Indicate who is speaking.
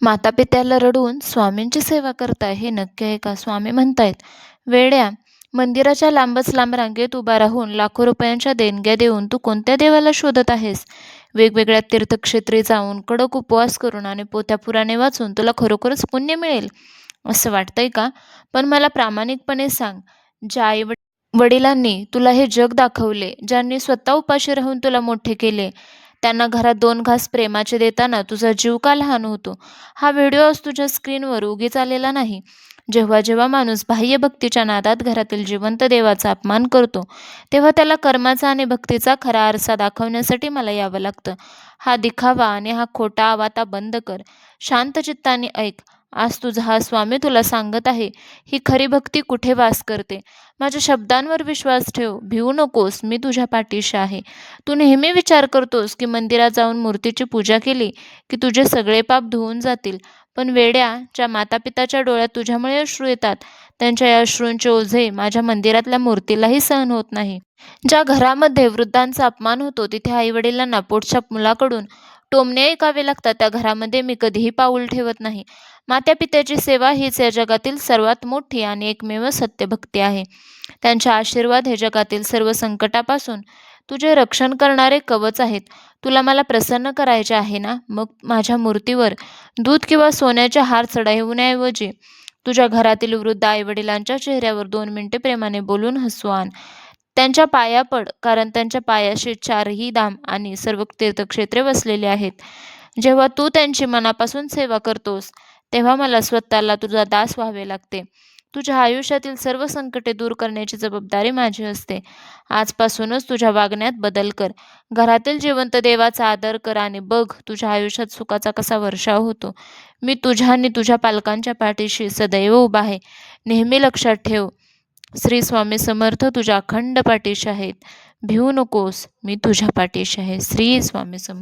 Speaker 1: मातापित्याला रडवून स्वामींची सेवा करताय हे नक्की आहे का? स्वामी म्हणतायत, वेड्या, मंदिराच्या लांबच लांब रांगेत उभा राहून लाखो रुपयांच्या देणग्या देऊन तू कोणत्या देवाला शोधत आहेस? वेगवेगळ्या तीर्थक्षेत्री जाऊन कडक उपवास करून आणि पोथ्या पुराणे वाचून तुला खरोखरच पुण्य मिळेल असं वाटतंय का? पण मला प्रामाणिकपणे सांग, ज्या आई वडिलांनी तुला हे जग दाखवले, ज्यांनी स्वतः उपाशी राहून तुला मोठे केले, त्यांना घरात 2 घास प्रेमाचे देताना तुझा जीव का लहान होतो? हा व्हिडिओ आज तुझ्या स्क्रीनवर उगीच आलेला नाही. जेव्हा माणूस बाह्य भक्तीच्या नादात घरातील जिवंत देवाचा अपमान करतो, तेव्हा त्याला कर्माचा आणि भक्तीचा खरा आरसा दाखवण्यासाठी मला यावं लागतं. हा दिखावा आणि हा खोटा आवाता बंद कर. शांत चित्ताने ऐक. आज तुझा हा स्वामी तुला सांगत आहे, ही खरी भक्ती कुठे वास करते. माझ्या शब्दांवर विश्वास ठेव. भिवू नकोस, मी तुझ्या पाठीशी आहे. तू नेहमी विचार करतोस की मंदिरात जाऊन मूर्तीची पूजा केली की तुझे सगळे पाप धुवून जातील. पण वेड्या, ज्या मातापिताच्या डोळ्यात तुझ्यामुळे अश्रू येतात, त्यांच्या या अश्रूंचे ओझे माझ्या मंदिरातल्या मूर्तीलाही सहन होत नाही. ज्या घरामध्ये वृद्धांचा अपमान होतो, तिथे आई-वडिलांना पोटच्या मुलाकडून टोमणे ऐकावे लागतात, त्या घरामध्ये मी कधीही पाऊल ठेवत नाही. मातापित्याची सेवा हीच या जगातील सर्वात मोठी आणि एकमेव सत्य भक्ती आहे. त्यांचे आशीर्वाद हे जगातील सर्व संकटापासून तुझे रक्षण करणारे कवच आहेत. तुला मला प्रसन्न करायचे आहे ना? मग माझ्या मूर्तीवर दूध किंवा सोन्याचे हार चढवण्याऐवजी तुझ्या घरातील वृद्ध आई-वडिलांच्या चेहऱ्यावर 2 मिनिटे प्रेमाने बोलून हसू आण. त्यांच्या पाया पड, कारण त्यांच्या पायाशी 4ही धाम आणि सर्व तीर्थक्षेत्रे वसलेली आहेत. जेव्हा तू त्यांची मनापासून सेवा करतोस, तेव्हा मला स्वतःला तुझा दास व्हावे लागते. तुझ्या आयुष्यातील सर्व संकटे दूर करण्याची जबाबदारी माझी असते. आजपासूनच तुझ्या वागण्यात बदल कर. घरातील जिवंत देवाचा आदर कर आणि बघ तुझ्या आयुष्यात सुखाचा कसा वर्षाव होतो. मी तुझ्या आणि तुझ्या पालकांच्या पाठीशी सदैव उभा आहे. नेहमी लक्षात ठेव, श्री स्वामी समर्थ तुझ्या अखंड पाठीशी आहेत. भिवू नकोस, मी तुझ्या पाठीशी आहे. श्री स्वामी समर्थ.